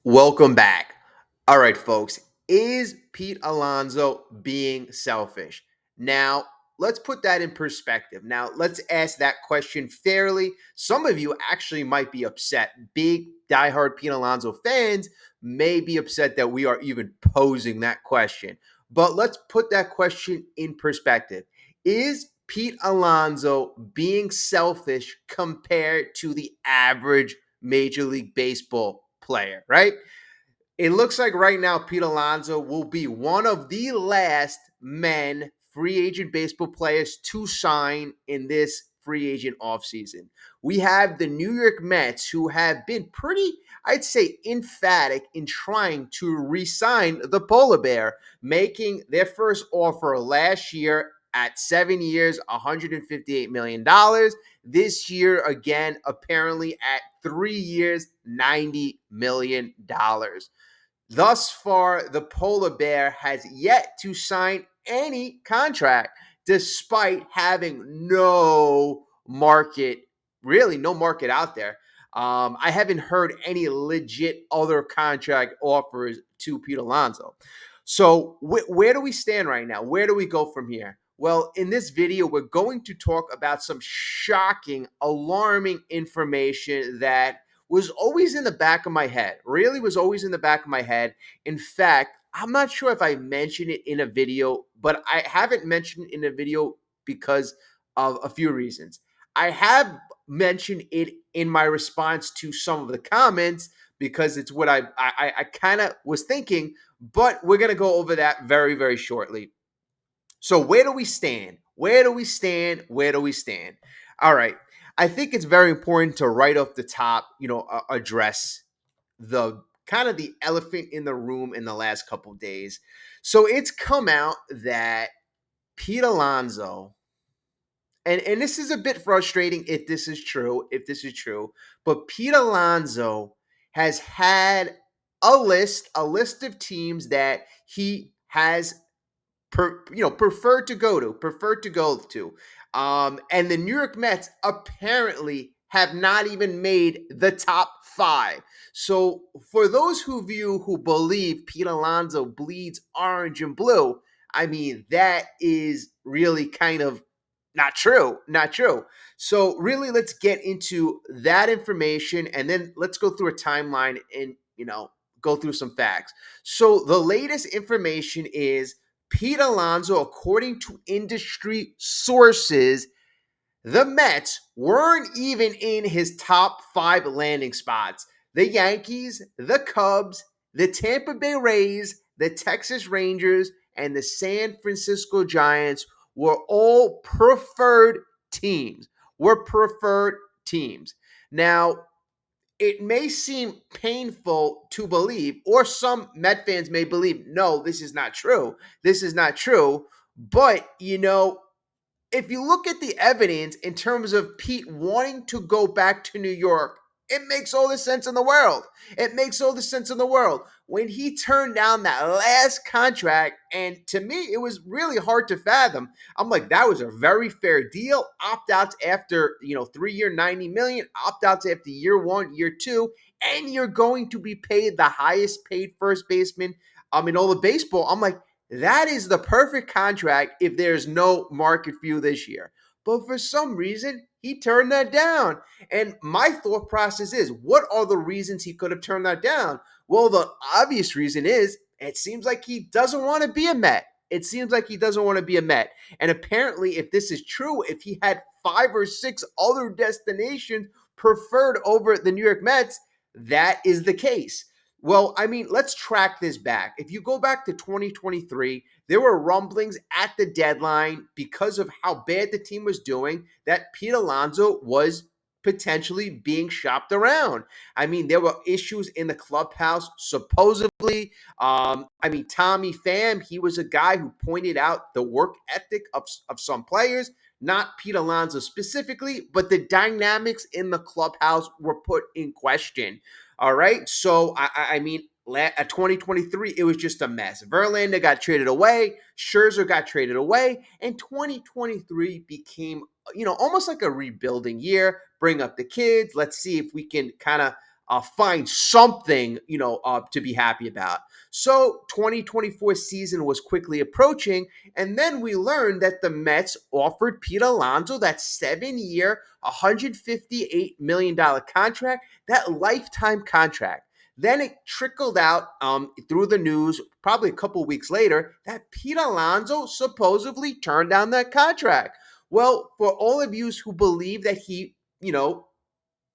Welcome back. All right, folks. Is Pete Alonso being selfish? Now, let's put that in perspective. Now, let's ask that question fairly. Some of you actually might be upset. Big, diehard Pete Alonso fans may be upset that we are even posing that question. But let's put that question in perspective. Is Pete Alonso being selfish compared to the average Major League Baseball player, right? It looks like right now Pete Alonso will be one of the last men free agent baseball players to sign in this free agent offseason. We have the New York Mets who have been pretty, I'd say, emphatic in trying to re-sign the polar bear, making their first offer last year at 7 years, $158 million. This year, again, apparently at 3 years, $90 million. Thus far, the polar bear has yet to sign any contract, despite having no market, really no market out there. I haven't heard any legit other contract offers to Pete Alonso. So where do we stand right now? Where do we go from here? Well, in this video, we're going to talk about some shocking, alarming information that was always in the back of my head, really was always in the back of my head. In fact, I'm not sure if I mentioned it in a video, but I haven't mentioned it in a video because of a few reasons. I have mentioned it in my response to some of the comments because it's what I kind of was thinking, but we're going to go over that very, very shortly. So where do we stand? Where do we stand? Where do we stand? All right. I think it's very important to right off the top, address the kind of the elephant in the room in the last couple of days. So it's come out that Pete Alonso, and this is a bit frustrating if this is true, but Pete Alonso has had a list of teams that he has preferred to go to. And the New York Mets apparently have not even made the top five. So for those who believe Pete Alonso bleeds orange and blue, I mean, that is really kind of not true. Not true. So really, let's get into that information and then let's go through a timeline and, go through some facts. So the latest information is Pete Alonso, according to industry sources, the Mets weren't even in his top five landing spots. The Yankees, the Cubs, the Tampa Bay Rays, the Texas Rangers, and the San Francisco Giants were all preferred teams. Now, it may seem painful to believe, or some Met fans may believe, no, this is not true. This is not true. But, if you look at the evidence in terms of Pete wanting to go back to New York, it makes all the sense in the world. It makes all the sense in the world. When he turned down that last contract, and to me, it was really hard to fathom. I'm like, that was a very fair deal. Opt outs after 3 year, 90 million. Opt outs after year one, year two, and you're going to be paid the highest paid first baseman in all of baseball. I'm like, that is the perfect contract if there's no market for you this year. But for some reason, he turned that down. And my thought process is, what are the reasons he could have turned that down? Well, the obvious reason is it seems like he doesn't want to be a Met. It seems like he doesn't want to be a Met. And apparently, if this is true, if he had 5 or 6 other destinations preferred over the New York Mets, that is the case. Well, I mean, let's track this back. If you go back to 2023, there were rumblings at the deadline because of how bad the team was doing that Pete Alonso was potentially being shopped around. I mean, there were issues in the clubhouse, supposedly. Tommy Pham, he was a guy who pointed out the work ethic of some players, not Pete Alonso specifically, but the dynamics in the clubhouse were put in question. All right. So, at 2023, it was just a mess. Verlander got traded away. Scherzer got traded away. And 2023 became, almost like a rebuilding year. Bring up the kids. Let's see if we can kind of find something, to be happy about. So 2024 season was quickly approaching, and then we learned that the Mets offered Pete Alonso that 7-year, $158 million contract, that lifetime contract. Then it trickled out through the news probably a couple weeks later that Pete Alonso supposedly turned down that contract. Well, for all of you who believe that he,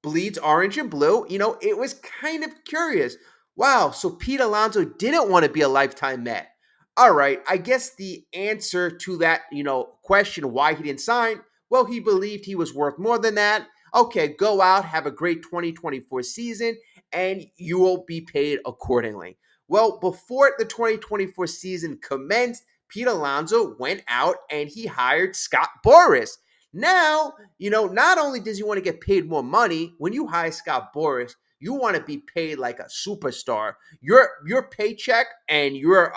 bleeds orange and blue, it was kind of curious. Wow, so Pete Alonso didn't want to be a lifetime Met. All right, I guess the answer to that, question why he didn't sign, well, he believed he was worth more than that. Okay, go out, have a great 2024 season, and you will be paid accordingly. Well, before the 2024 season commenced, Pete Alonso went out and he hired Scott Boras. Now, not only does he want to get paid more money, when you hire Scott Boras, you want to be paid like a superstar. Your paycheck and your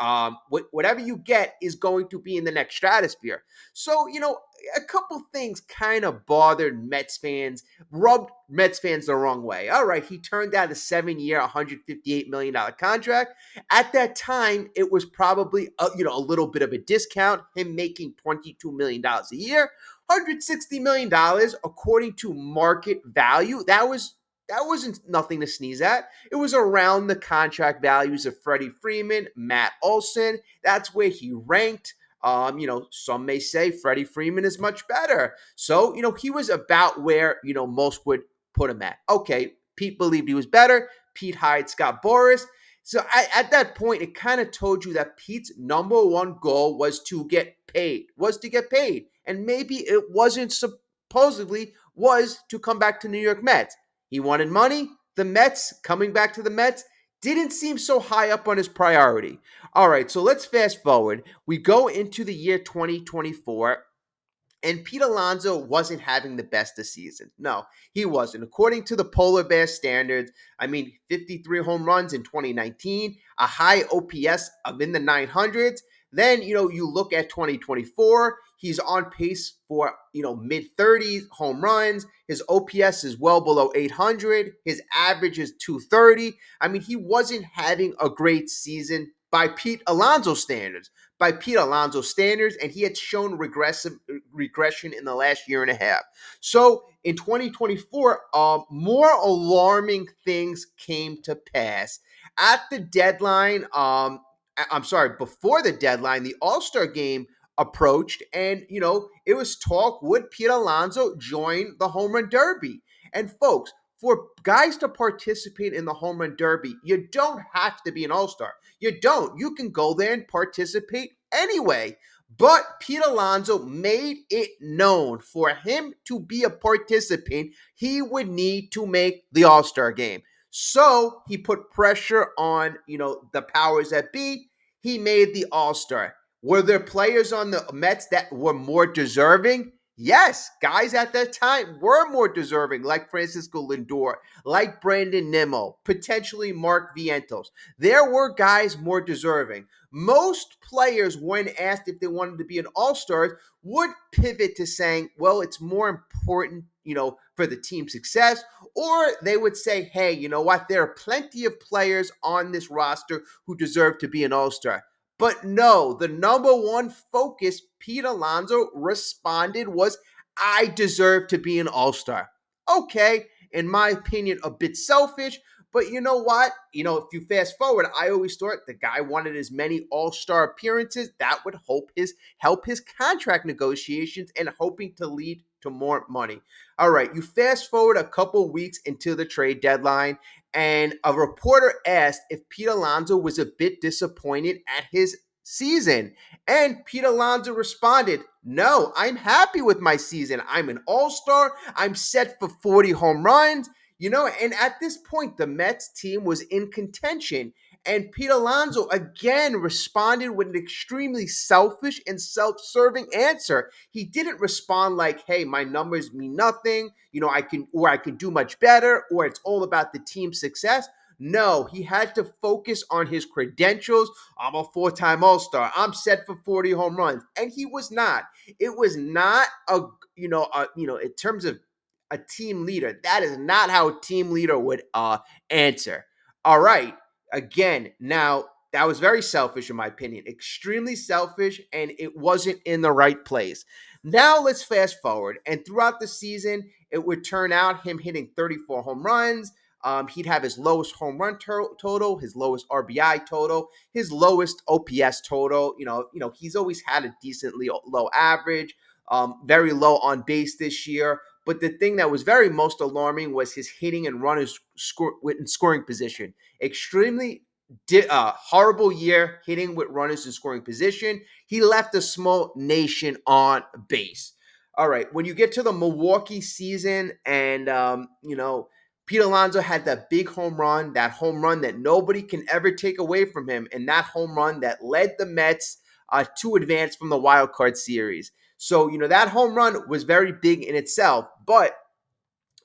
whatever you get is going to be in the next stratosphere. So, a couple things kind of bothered Mets fans, rubbed Mets fans the wrong way. All right, he turned down a 7-year, $158 million contract. At that time, it was probably a little bit of a discount, him making $22 million a year. $160 million according to market value. That wasn't nothing to sneeze at. It was around the contract values of Freddie Freeman, Matt Olson. That's where he ranked. Some may say Freddie Freeman is much better. So, he was about where, most would put him at. Okay, Pete believed he was better. Pete hired Scott Boras. So at that point, it kind of told you that Pete's number one goal was to get paid, And maybe it wasn't supposedly was to come back to New York Mets. He wanted money. The Mets, coming back to the Mets, didn't seem so high up on his priority. All right, so let's fast forward. We go into the year 2024. And Pete Alonso wasn't having the best of season. No, he wasn't. According to the Polar Bear standards, 53 home runs in 2019, a high OPS of in the 900s. Then, you look at 2024, he's on pace for, mid 30s home runs. His OPS is well below 800. His average is 230. He wasn't having a great season by Pete Alonso standards. And he had shown regression in the last year and a half. So in 2024, more alarming things came to pass. At the deadline, before the deadline, the All-Star game approached, and it was talk, would Pete Alonso join the home run derby? And folks, for guys to participate in the home run derby, you don't have to be an all-star. You don't. You can go there and participate anyway. But Pete Alonso made it known for him to be a participant, he would need to make the all-star game. So he put pressure on, the powers that be. He made the all-star. Were there players on the Mets that were more deserving? Yes, guys at that time were more deserving, like Francisco Lindor, like Brandon Nimmo, potentially Mark Vientos. There were guys more deserving. Most players, when asked if they wanted to be an all-star, would pivot to saying, well, it's more important, for the team's success. Or they would say, hey, you know what? There are plenty of players on this roster who deserve to be an all-star. But no, the number one focus Pete Alonso responded was, I deserve to be an all-star. Okay, in my opinion, a bit selfish, but you know what? If you fast forward, I always thought the guy wanted as many all-star appearances. That would help his contract negotiations and hoping to lead to more money. All right, you fast forward a couple weeks into the trade deadline, and a reporter asked if Pete Alonso was a bit disappointed at his season. And Pete Alonso responded, no, I'm happy with my season. I'm an all-star. I'm set for 40 home runs. And at this point, the Mets team was in contention. And Pete Alonso again responded with an extremely selfish and self-serving answer. He didn't respond like, hey, my numbers mean nothing, I can do much better, or it's all about the team's success. No, he had to focus on his credentials. I'm a 4-time All-Star. I'm set for 40 home runs. And he was not. It was not in terms of a team leader. That is not how a team leader would answer. All right. Again, now that was very selfish in my opinion, extremely selfish, and it wasn't in the right place. Now let's fast forward, and throughout the season, it would turn out him hitting 34 home runs. He'd have his lowest home run total, his lowest RBI total, his lowest OPS total. He's always had a decently low average, very low on base this year. But the thing that was very most alarming was his hitting and runners in scoring position. Extremely horrible year hitting with runners in scoring position. He left a small nation on base. All right, when you get to the Milwaukee season, and Pete Alonso had that big home run, that home run that nobody can ever take away from him, and that home run that led the Mets to advance from the wild card series. So, that home run was very big in itself, but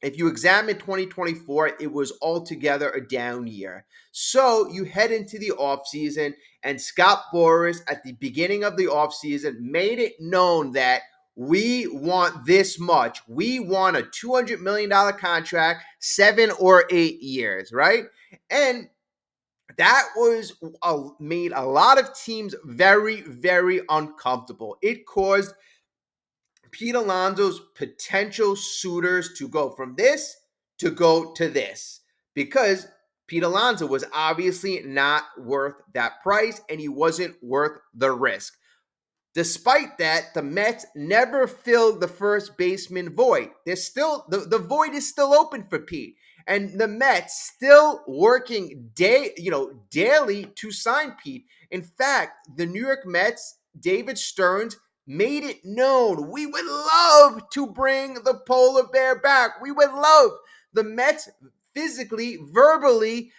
if you examine 2024, it was altogether a down year. So you head into the offseason, and Scott Boras at the beginning of the offseason made it known that we want this much. We want a $200 million contract, 7 or 8 years, right? And that made a lot of teams very, very uncomfortable. It caused Pete Alonso's potential suitors to go from this to go to this, because Pete Alonso was obviously not worth that price, and he wasn't worth the risk. Despite that, the Mets never filled the first baseman void. There's still the void is still open for Pete, and the Mets still working daily to sign Pete. In fact, the New York Mets, David Stearns, made it known we would love to bring the polar bear back. We would love the Mets physically, verbally,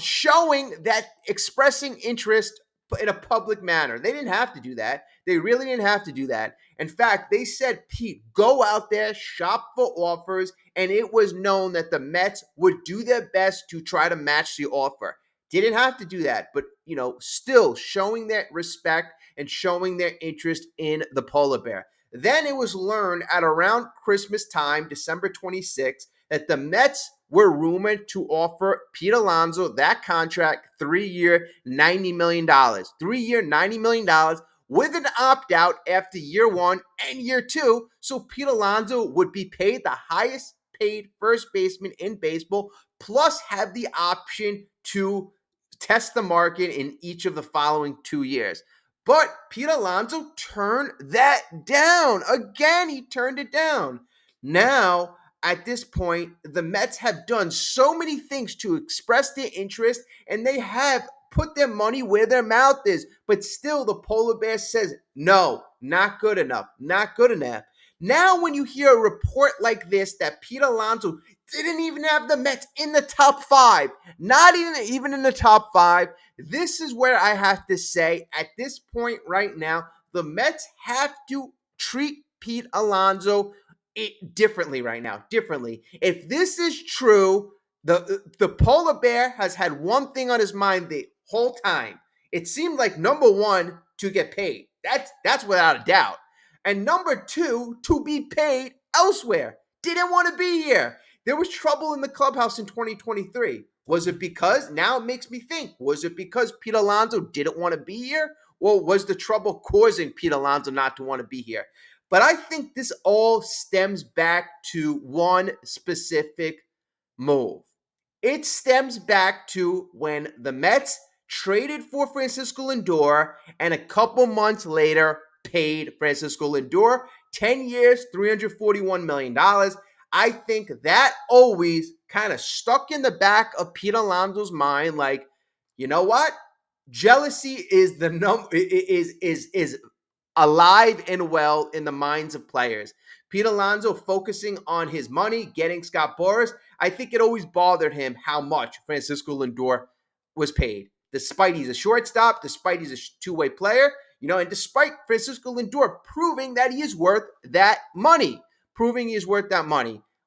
showing that, expressing interest in a public manner. They didn't have to do that. They really didn't have to do that. In fact, they said, Pete, go out there, shop for offers, and it was known that the Mets would do their best to try to match the offer. Didn't have to do that, but, still showing their respect and showing their interest in the polar bear. Then it was learned at around Christmas time, December 26th, that the Mets were rumored to offer Pete Alonso that contract, 3-year, $90 million. 3-year, $90 million with an opt-out after year 1 and year 2, so Pete Alonso would be paid the highest paid first baseman in baseball, plus have the option to test the market in each of the following 2 years. But Pete Alonso turned that down. Again, he turned it down. Now, at this point, the Mets have done so many things to express their interest, and they have put their money where their mouth is. But still, the polar bear says, no, not good enough, not good enough. Now, when you hear a report like this that Pete Alonso didn't even have the Mets in the top 5, not even in the top 5, this is where I have to say, at this point right now, the Mets have to treat Pete Alonso differently right now. Differently. If this is true, the polar bear has had one thing on his mind the whole time. It seemed like, number one, to get paid. That's without a doubt. And number two, to be paid elsewhere. Didn't want to be here. There was trouble in the clubhouse in 2023. Was it because, now it makes me think, was it because Pete Alonso didn't want to be here? Or was the trouble causing Pete Alonso not to want to be here? But I think this all stems back to one specific move. It stems back to when the Mets traded for Francisco Lindor, and a couple months later paid Francisco Lindor 10 years, $341 million. I think that always kind of stuck in the back of Pete Alonso's mind, like, you know what? Jealousy is is alive and well in the minds of players. Pete Alonso focusing on his money, getting Scott Boras. I think it always bothered him how much Francisco Lindor was paid, despite he's a shortstop, despite he's a two-way player, and despite Francisco Lindor proving that he is worth that money,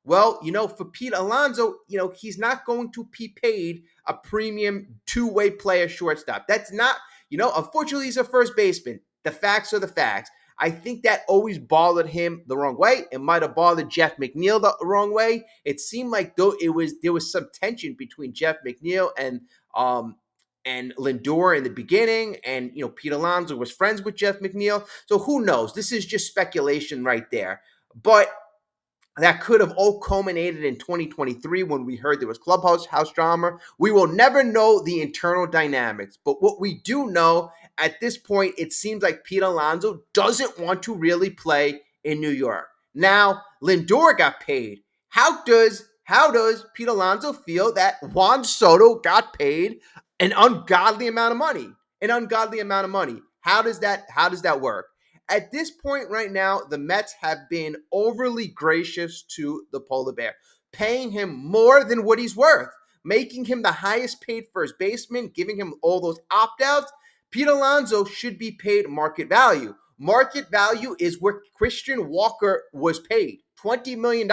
Well, for Pete Alonso, he's not going to be paid a premium two-way player shortstop. That's not, unfortunately, he's a first baseman. The facts are the facts. I think that always bothered him the wrong way. It might have bothered Jeff McNeil the wrong way. It seemed like though there was some tension between Jeff McNeil and Lindor in the beginning, and Pete Alonso was friends with Jeff McNeil. So who knows? This is just speculation right there. But that could have all culminated in 2023 when we heard there was Clubhouse house drama. We will never know the internal dynamics. But what we do know at this point, it seems like Pete Alonso doesn't want to really play in New York. Now, Lindor got paid. How does Pete Alonso feel that Juan Soto got paid an ungodly amount of money? An ungodly amount of money. How does that work? At this point right now, the Mets have been overly gracious to the Polar Bear, paying him more than what he's worth, making him the highest paid first baseman, giving him all those opt-outs. Pete Alonso should be paid market value. Market value is where Christian Walker was paid, $20 million.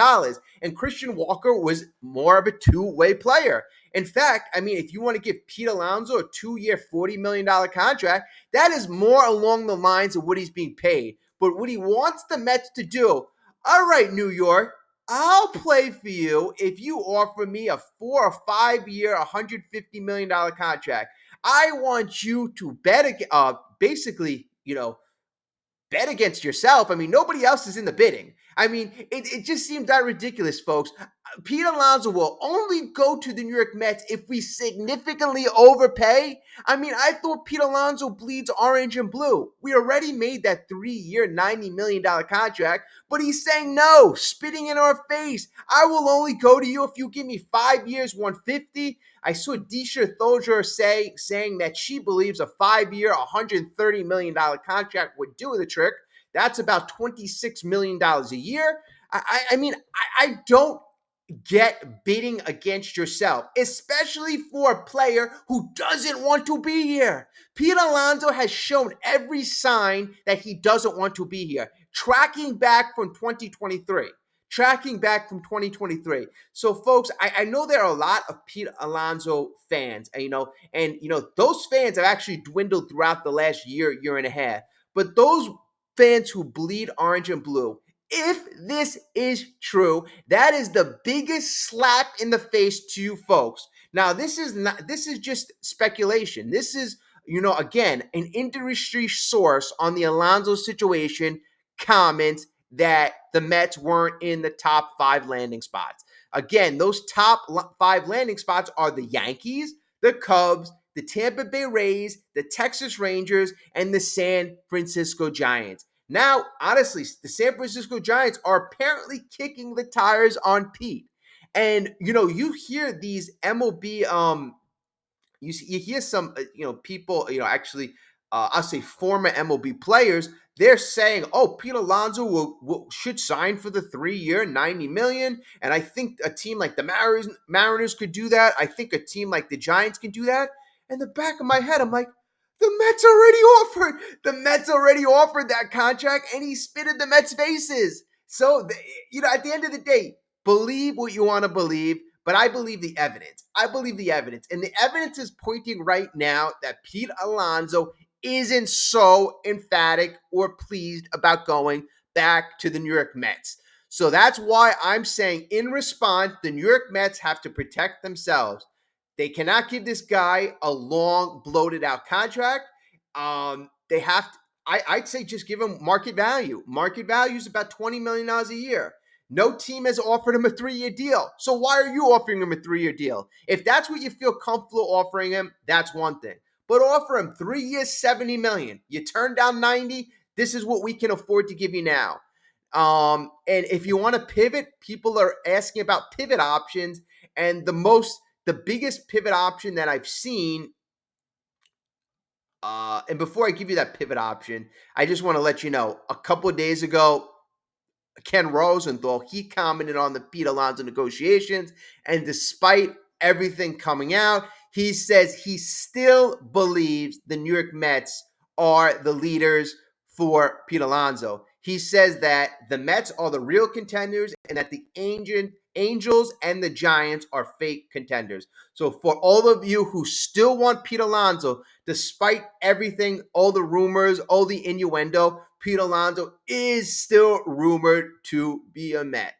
And Christian Walker was more of a two-way player. In fact, I mean, if you want to give Pete Alonso a 2-year, $40 million contract, that is more along the lines of what he's being paid. But what he wants the Mets to do, all right, New York, I'll play for you if you offer me a 4 or 5 year, $150 million contract. I want you to basically, bet against yourself. I mean, nobody else is in the bidding. I mean, it just seems that ridiculous, folks. Pete Alonso will only go to the New York Mets if we significantly overpay. I mean, I thought Pete Alonso bleeds orange and blue. We already made that 3-year, $90 million contract, but he's saying no, spitting in our face. I will only go to you if you give me 5 years, $150. I saw Disha Thoja saying that she believes a 5-year, $130 million contract would do the trick. That's about $26 million a year. I mean, I don't get bidding against yourself, especially for a player who doesn't want to be here. Pete Alonso has shown every sign that he doesn't want to be here, tracking back from 2023. So, folks, I know there are a lot of Pete Alonso fans, and those fans have actually dwindled throughout the last year and a half. But those fans who bleed orange and blue, if this is true, that is the biggest slap in the face to you folks. Now, this is just speculation. This is, again, an industry source on the Alonso situation comments that the Mets weren't in the top 5 landing spots. Again, those top 5 landing spots are the Yankees, the Cubs, the Tampa Bay Rays, the Texas Rangers, and the San Francisco Giants. Now, honestly, the San Francisco Giants are apparently kicking the tires on Pete. And, you hear these MLB, you hear some, people, actually, I'll say former MLB players, they're saying, oh, Pete Alonso should sign for the 3-year, $90 million. And I think a team like the Mariners could do that. I think a team like the Giants can do that. In the back of my head, I'm like, the Mets already offered that contract, and he spit in the Mets' faces. So, at the end of the day, believe what you want to believe, but I believe the evidence. And the evidence is pointing right now that Pete Alonso isn't so emphatic or pleased about going back to the New York Mets. So that's why I'm saying, in response, the New York Mets have to protect themselves. They cannot give this guy a long, bloated out contract. They have to, I'd say just give him market value. Market value is about $20 million a year. No team has offered him a 3-year deal. So why are you offering him a 3-year deal? If that's what you feel comfortable offering him, that's one thing. But offer him 3 years, $70 million. You turn down 90, this is what we can afford to give you now. And if you want to pivot, people are asking about pivot options, and the biggest pivot option that I've seen, and before I give you that pivot option, I just want to let you know, a couple of days ago, Ken Rosenthal, he commented on the Pete Alonso negotiations, and despite everything coming out, he says he still believes the New York Mets are the leaders for Pete Alonso. He says that the Mets are the real contenders and that the Angels and the Giants are fake contenders. So for all of you who still want Pete Alonso, despite everything, all the rumors, all the innuendo, Pete Alonso is still rumored to be a Met.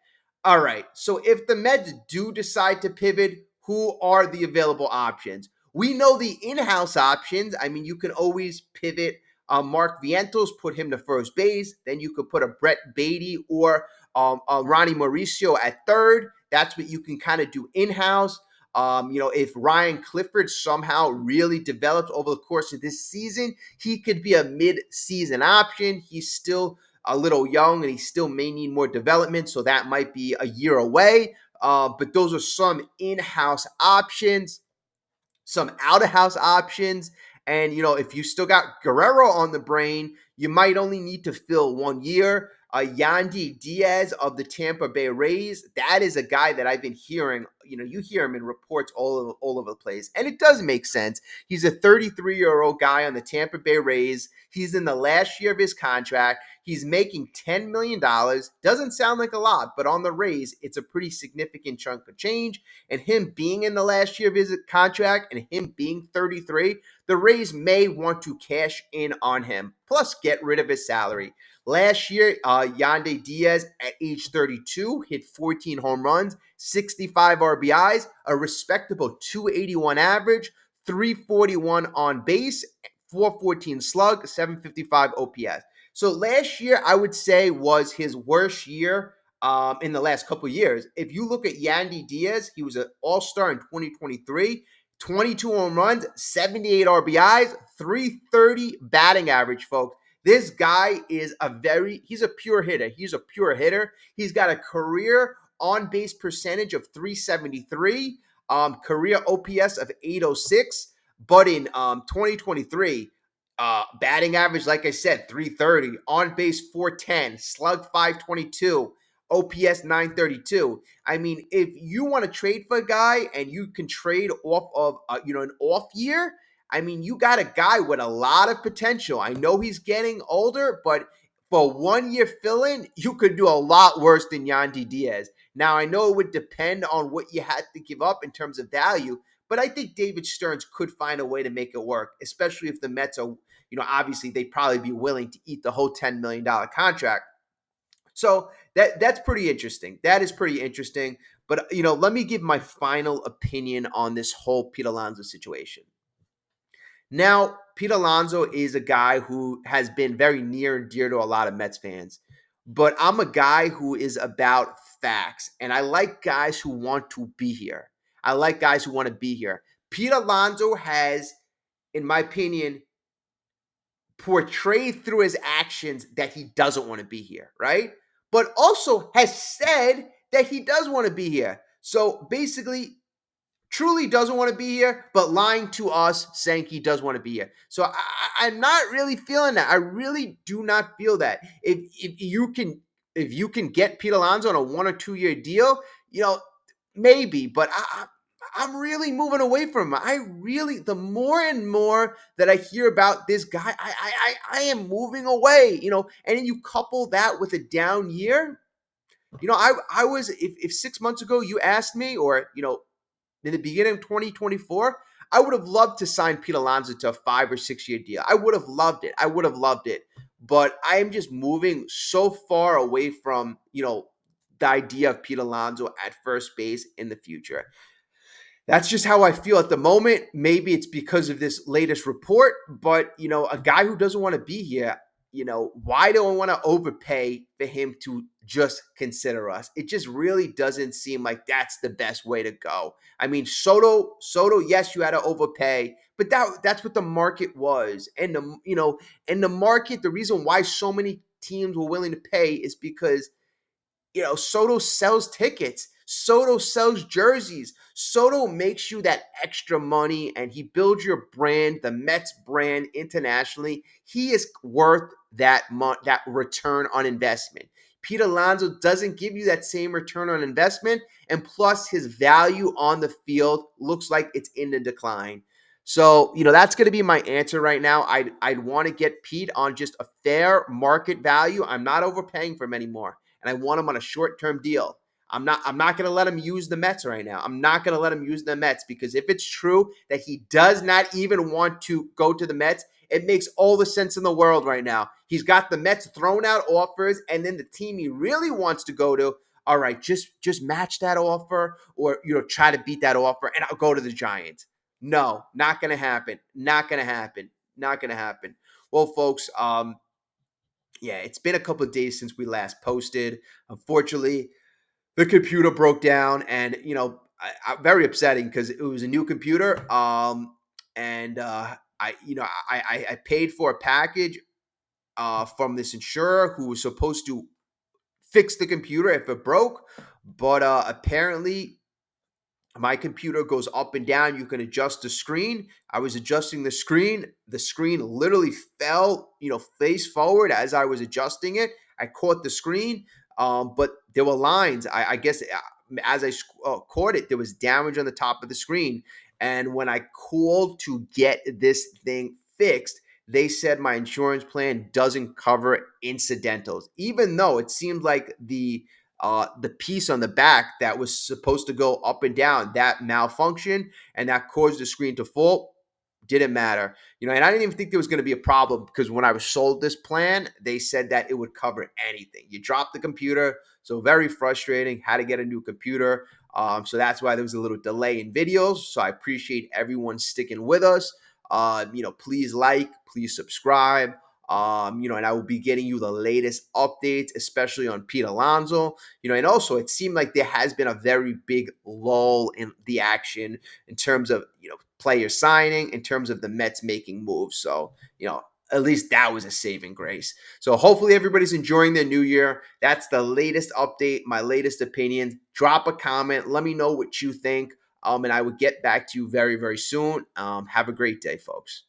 All right, so if the Mets do decide to pivot, who are the available options? We know the in-house options. I mean, you can always pivot Mark Vientos, put him to first base. Then you could put a Brett Beatty or Ronnie Mauricio at third. That's what you can kind of do in-house. If Ryan Clifford somehow really developed over the course of this season, he could be a mid-season option. He's still a little young and he still may need more development, so that might be a year away. But those are some in-house options, some out-of-house options. And, if you still got Guerrero on the brain, you might only need to fill 1 year. Yandi Diaz of the Tampa Bay Rays, that is a guy that I've been hearing. You hear him in reports all over the place, and it does make sense. He's a 33-year-old guy on the Tampa Bay Rays. He's in the last year of his contract. He's making $10 million. Doesn't sound like a lot, but on the Rays, it's a pretty significant chunk of change. And him being in the last year of his contract and him being 33, the Rays may want to cash in on him, plus get rid of his salary. Last year, Yandi Diaz at age 32 hit 14 home runs, 65 RBIs, a respectable 281 average, 341 on base, 414 slug, 755 OPS. So last year, I would say, was his worst year in the last couple of years. If you look at Yandi Diaz, he was an all-star in 2023, 22 home runs, 78 RBIs, 330 batting average, folks. This guy is he's a pure hitter. He's a pure hitter. He's got a career on-base percentage of 373, career OPS of 806, but in 2023, batting average, like I said, 330, on base 410, slug 522, OPS 932. I mean, if you want to trade for a guy and you can trade off of an off year, I mean, you got a guy with a lot of potential. I know he's getting older, but for 1 year fill-in, you could do a lot worse than Yandi Diaz. Now, I know it would depend on what you had to give up in terms of value, but I think David Stearns could find a way to make it work, especially if the Mets are, obviously they'd probably be willing to eat the whole $10 million contract. So that's pretty interesting. That is pretty interesting. But, let me give my final opinion on this whole Pete Alonso situation. Now, Pete Alonso is a guy who has been very near and dear to a lot of Mets fans. But I'm a guy who is about facts. And I like guys who want to be here. I like guys who want to be here. Pete Alonso has, in my opinion, portrayed through his actions that he doesn't want to be here, right? But also has said that he does want to be here. So basically, truly doesn't want to be here, but lying to us, saying he does want to be here. So I'm not really feeling that. I really do not feel that. If you can get Pete Alonso on a 1 or 2 year deal, maybe. But I'm really moving away from him. The more and more that I hear about this guy, I am moving away. And then you couple that with a down year. I was if 6 months ago you asked me, or in the beginning of 2024, I would have loved to sign Pete Alonso to a 5 or 6 year deal. I would have loved it. But I am just moving so far away from, the idea of Pete Alonso at first base in the future. That's just how I feel at the moment. Maybe it's because of this latest report, but, a guy who doesn't want to be here, why do I want to overpay for him to just consider us? It just really doesn't seem like that's the best way to go. I mean, Soto, yes, you had to overpay, but that's what the market was. And the market, the reason why so many teams were willing to pay is because Soto sells tickets. Soto sells jerseys. Soto makes you that extra money and he builds your brand, the Mets brand internationally. He is worth that return on investment. Pete Alonso doesn't give you that same return on investment, and plus his value on the field looks like it's in the decline. So, that's going to be my answer right now. I'd want to get Pete on just a fair market value. I'm not overpaying for him anymore, and I want him on a short-term deal. I'm not going to let him use the Mets right now. I'm not going to let him use the Mets, because if it's true that he does not even want to go to the Mets, It makes all the sense in the world right now. He's got the Mets throwing out offers, and then the team he really wants to go to, all right, just match that offer, or try to beat that offer, and I'll go to the Giants. No, not gonna happen. Not gonna happen. Not gonna happen. Well, folks, yeah, it's been a couple of days since we last posted. Unfortunately, the computer broke down, and very upsetting because it was a new computer. And I paid for a package from this insurer who was supposed to fix the computer if it broke, but apparently my computer goes up and down. You can adjust the screen. I was adjusting the screen. The screen literally fell, face forward as I was adjusting it. I caught the screen, but there were lines. I guess as I caught it, there was damage on the top of the screen. And when I called to get this thing fixed, they said my insurance plan doesn't cover incidentals, even though it seemed like the piece on the back that was supposed to go up and down that malfunctioned, and that caused the screen to fall. Didn't matter, and I didn't even think there was going to be a problem because when I was sold this plan, they said that it would cover anything. You drop the computer, so very frustrating. Had to get a new computer, so that's why there was a little delay in videos. So I appreciate everyone sticking with us. Please like, please subscribe. And I will be getting you the latest updates, especially on Pete Alonso. And also it seemed like there has been a very big lull in the action in terms of, players signing, in terms of the Mets making moves. So, at least that was a saving grace. So hopefully everybody's enjoying their new year. That's the latest update, my latest opinions. Drop a comment. Let me know what you think. And I will get back to you very, very soon. Have a great day, folks.